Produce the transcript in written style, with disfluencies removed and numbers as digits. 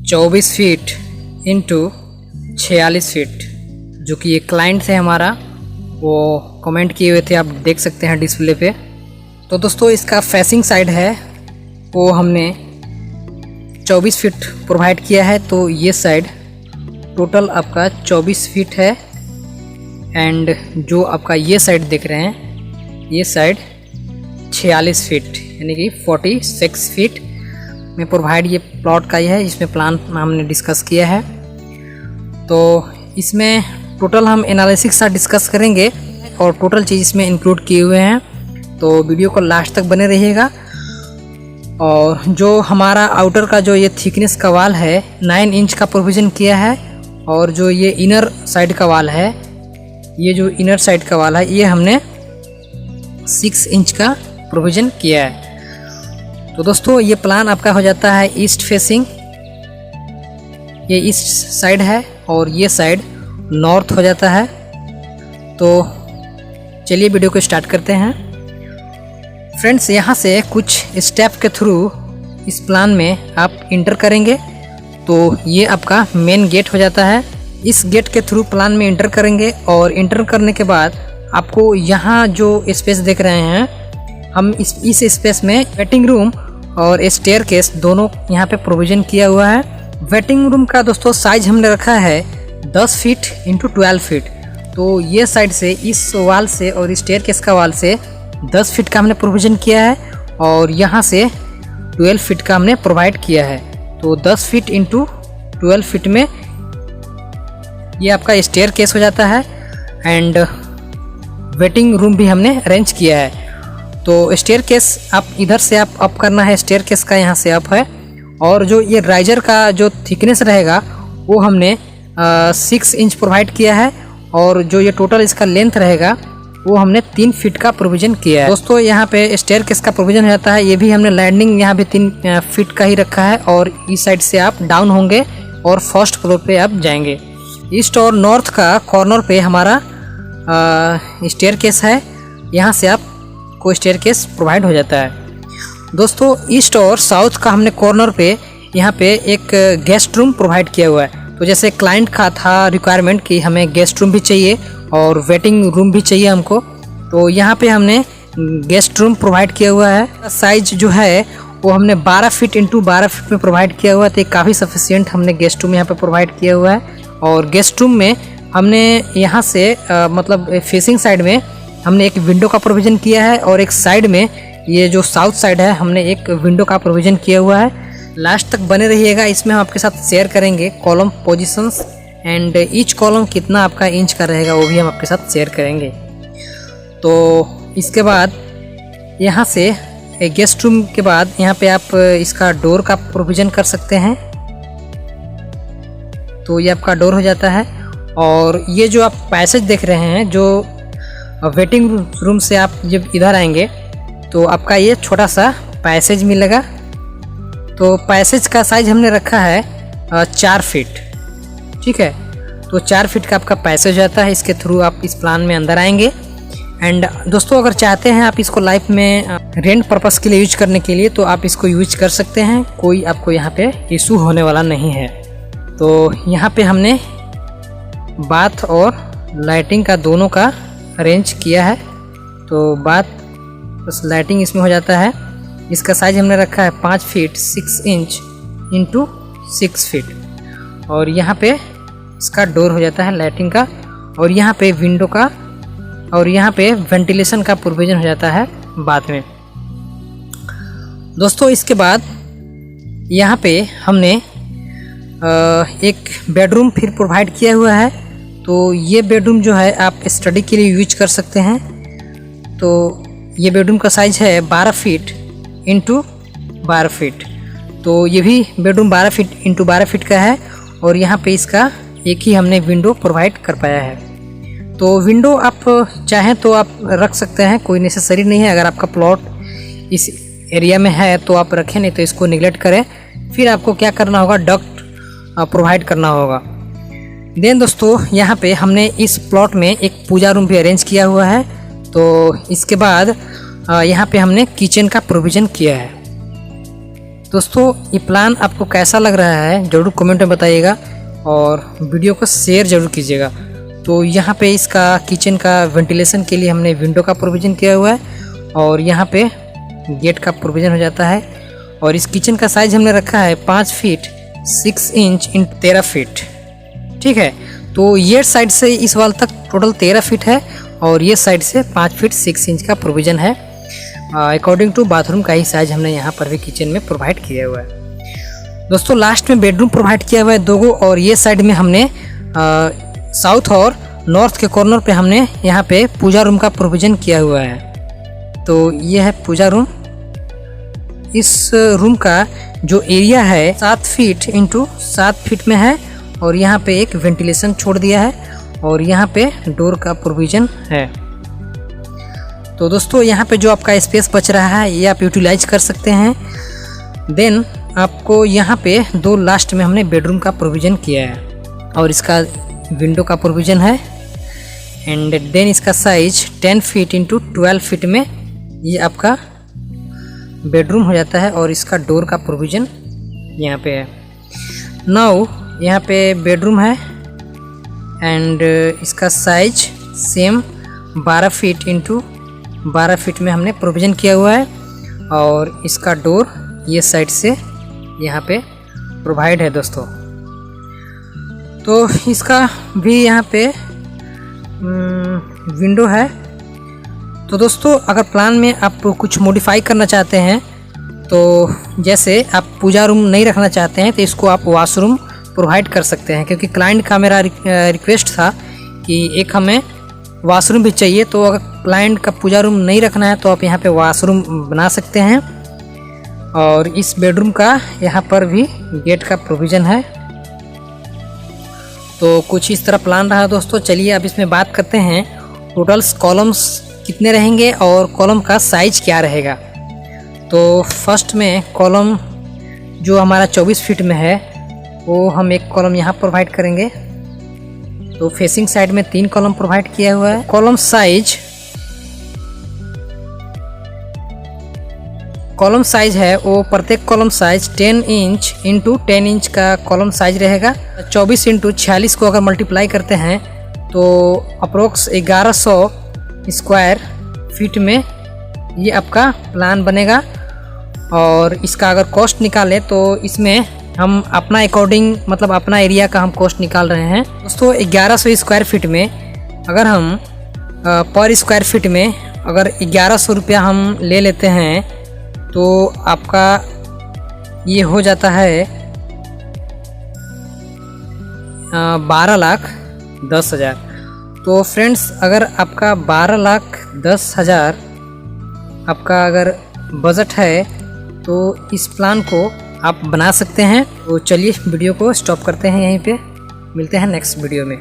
24 feet into 46 feet, जो कि ये क्लाइंट है हमारा, वो कमेंट किए हुए थे, आप देख सकते हैं डिस्प्ले पे। तो दोस्तों इसका फेसिंग साइड है वो हमने 24 फीट प्रोवाइड किया है। तो ये साइड टोटल आपका 24 फीट है एंड जो आपका ये साइड देख रहे हैं ये साइड 46 फीट यानी कि 46 फीट में प्रोवाइड ये प्लॉट का ही है। इसमें प्लान हमने डिस्कस किया है। तो इसमें टोटल हम एनालिसिस सा डिस्कस करेंगे और टोटल चीज़ इसमें इंक्लूड किए हुए हैं। तो वीडियो को लास्ट तक बने रहिएगा। और जो हमारा आउटर का जो ये थिकनेस का वाल है 9 इंच का प्रोविज़न किया है, और जो ये इनर साइड का वाल है, ये जो इनर साइड का वाल है ये हमने 6 इंच का प्रोविज़न किया है। तो दोस्तों ये प्लान आपका हो जाता है ईस्ट फेसिंग, ये ईस्ट साइड है और ये साइड नॉर्थ हो जाता है। तो चलिए वीडियो को स्टार्ट करते हैं। फ्रेंड्स यहाँ से कुछ स्टेप के थ्रू इस प्लान में आप इंटर करेंगे। तो ये आपका मेन गेट हो जाता है। इस गेट के थ्रू प्लान में इंटर करेंगे और इंटर करने के बाद आपको यहाँ जो स्पेस देख रहे हैं, हम इस स्पेस में वेटिंग रूम और स्टेयरकेस दोनों यहाँ पे प्रोविज़न किया हुआ है। वेटिंग रूम का दोस्तों साइज हमने रखा है 10 फीट इंटू 12 फीट। तो ये साइड से इस वाल से और स्टेयरकेस का वाल से 10 फीट का हमने प्रोविज़न किया है और यहाँ से 12 फीट का हमने प्रोवाइड किया है। तो 10 फीट इंटू 12 फीट में ये आपका स्टेयरकेस हो जाता है एंड वेटिंग रूम भी हमने अरेंज किया है। तो स्टेयरकेस आप इधर से आप अप करना है, स्टेयरकेस का यहाँ से अप है। और जो ये राइजर का जो थिकनेस रहेगा वो हमने 6 इंच प्रोवाइड किया है और जो ये टोटल इसका लेंथ रहेगा वो हमने 3 फीट का प्रोविज़न किया है। दोस्तों यहाँ पे स्टेयरकेस का प्रोविज़न हो जाता है। ये भी हमने लैंडिंग यहाँ भी 3 फीट का ही रखा है और इस साइड से आप डाउन होंगे और फर्स्ट फ्लोर पे आप जाएंगे। ईस्ट और नॉर्थ का कॉर्नर पे हमारा स्टेयरकेस है, यहाँ से आप को स्टेयरकेस प्रोवाइड हो जाता है। दोस्तों ईस्ट और साउथ का हमने कॉर्नर पे यहाँ पे एक गेस्ट रूम प्रोवाइड किया हुआ है। तो जैसे क्लाइंट का था रिक्वायरमेंट कि हमें गेस्ट रूम भी चाहिए और वेटिंग रूम भी चाहिए हमको, तो यहाँ पे हमने गेस्ट रूम प्रोवाइड किया हुआ है। साइज जो है वो हमने 12 फीट इंटू 12 फीट में प्रोवाइड किया हुआ है। तो काफ़ी सफिशिएंट हमने गेस्ट रूम यहाँ पे प्रोवाइड किया हुआ है। और गेस्ट रूम में हमने यहाँ से मतलब फेसिंग साइड में हमने एक विंडो का प्रोविज़न किया है और एक साइड में ये जो साउथ साइड है हमने एक विंडो का प्रोविज़न किया हुआ है। लास्ट तक बने रहिएगा, इसमें हम आपके साथ शेयर करेंगे column positions and each column कितना आपका इंच का रहेगा वो भी हम आपके साथ शेयर करेंगे। तो इसके बाद यहाँ से गेस्ट रूम के बाद यहाँ पे आप इसका डोर का प्रोविज़न कर सकते हैं। तो ये आपका डोर हो जाता है। और ये जो आप पैसेज देख रहे हैं, जो वेटिंग रूम से आप जब इधर आएंगे तो आपका ये छोटा सा पैसेज मिलेगा। तो पैसेज का साइज हमने रखा है 4 फीट, ठीक है। तो 4 फीट का आपका पैसेज आता है, इसके थ्रू आप इस प्लान में अंदर आएंगे। एंड दोस्तों अगर चाहते हैं आप इसको लाइफ में रेंट पर्पस के लिए यूज करने के लिए तो आप इसको यूज कर सकते हैं, कोई आपको यहाँ पे इशू होने वाला नहीं है। तो यहाँ पे हमने बाथ और लाइटिंग का दोनों का अरेंज किया है। तो बाथ बस लाइटिंग इसमें हो जाता है। इसका साइज हमने रखा है 5 फीट 6 इंच इंटू 6 फीट। और यहाँ पे इसका डोर हो जाता है लाइटिंग का, और यहाँ पे विंडो का, और यहाँ पे वेंटिलेशन का प्रोविज़न हो जाता है बाद में। दोस्तों इसके बाद यहाँ पे हमने एक बेडरूम फिर प्रोवाइड किया हुआ है। तो ये बेडरूम जो है आप स्टडी के लिए यूज कर सकते हैं। तो ये बेडरूम का साइज है 12 फीट इंटू 12 फीट। तो ये भी बेडरूम 12 फीट इंटू 12 फीट का है और यहाँ पे इसका एक ही हमने विंडो प्रोवाइड कर पाया है। तो विंडो आप चाहें तो आप रख सकते हैं, कोई नेसेसरी नहीं है। अगर आपका प्लॉट इस एरिया में है तो आप रखें, नहीं तो इसको निगलेक्ट करें। फिर आपको क्या करना होगा, डक्ट प्रोवाइड करना होगा। देन दोस्तों यहाँ पे हमने इस प्लॉट में एक पूजा रूम भी अरेंज किया हुआ है। तो इसके बाद यहाँ पे हमने किचन का प्रोविज़न किया है। दोस्तों ये प्लान आपको कैसा लग रहा है ज़रूर कमेंट में बताइएगा और वीडियो को शेयर ज़रूर कीजिएगा। तो यहाँ पे इसका किचन का वेंटिलेशन के लिए हमने विंडो का प्रोविज़न किया हुआ है और यहाँ पे गेट का प्रोविज़न हो जाता है। और इस किचन का साइज़ हमने रखा है 5 फीट 6 इंच × 13 फीट। ठीक है, तो ये साइड से इस वाल तक टोटल 13 फीट है और ये साइड से 5 फीट 6 इंच का प्रोविज़न है। अकॉर्डिंग टू बाथरूम का ही साइज़ हमने यहाँ पर भी किचन में प्रोवाइड किया हुआ है। दोस्तों लास्ट में बेडरूम प्रोवाइड किया हुआ है 2 गो और ये साइड में हमने साउथ और नॉर्थ के कॉर्नर पे हमने यहाँ पे पूजा रूम का प्रोविज़न किया हुआ है। तो ये है पूजा रूम। इस रूम का जो एरिया है 7 फीट × 7 फीट में है और यहाँ पे एक वेंटिलेशन छोड़ दिया है और यहाँ पे डोर का प्रोविज़न है। तो दोस्तों यहाँ पे जो आपका स्पेस बच रहा है ये आप यूटिलाइज कर सकते हैं। देन आपको यहाँ पे 2 लास्ट में हमने बेडरूम का प्रोविज़न किया है और इसका विंडो का प्रोविज़न है। एंड देन इसका साइज 10 फीट × 12 फीट में ये आपका बेडरूम हो जाता है और इसका डोर का प्रोविज़न यहाँ पे है। नाउ यहाँ पे बेडरूम है एंड इसका साइज सेम 12 फीट × 12 फीट में हमने प्रोविज़न किया हुआ है और इसका डोर ये साइड से यहाँ पे प्रोवाइड है दोस्तों। तो इसका भी यहाँ पे विंडो है। तो दोस्तों अगर प्लान में आप कुछ मॉडिफाई करना चाहते हैं तो जैसे आप पूजा रूम नहीं रखना चाहते हैं तो इसको आप वॉशरूम प्रोवाइड कर सकते हैं, क्योंकि क्लाइंट का मेरा रिक्वेस्ट था कि एक हमें वॉशरूम भी चाहिए। तो अगर क्लाइंट का पूजा रूम नहीं रखना है तो आप यहाँ पे वॉशरूम बना सकते हैं। और इस बेडरूम का यहाँ पर भी गेट का प्रोविज़न है। तो कुछ इस तरह प्लान रहा दोस्तों। चलिए अब इसमें बात करते हैं टोटल्स कॉलम्स कितने रहेंगे और कॉलम का साइज क्या रहेगा। तो फर्स्ट में कॉलम जो हमारा 24 फीट में है वो हम एक कॉलम यहाँ प्रोवाइड करेंगे। तो फेसिंग साइड में 3 कॉलम प्रोवाइड किया हुआ है। कॉलम साइज है वो प्रत्येक कॉलम साइज 10 इंच × 10 इंच का कॉलम साइज रहेगा। 24 × 46 को अगर मल्टीप्लाई करते हैं तो अप्रोक्स 1100 स्क्वायर फीट में ये आपका प्लान बनेगा। और इसका अगर कॉस्ट निकालें तो इसमें हम अपना अकॉर्डिंग मतलब अपना एरिया का हम कॉस्ट निकाल रहे हैं दोस्तों। 1100 स्क्वायर फीट में अगर हम पर स्क्वायर फीट में अगर 1100 रुपया हम ले लेते हैं तो आपका ये हो जाता है 12,10,000। तो फ्रेंड्स अगर आपका 12,10,000 आपका अगर बजट है तो इस प्लान को आप बना सकते हैं। तो चलिए वीडियो को स्टॉप करते हैं यहीं पे, मिलते हैं नेक्स्ट वीडियो में।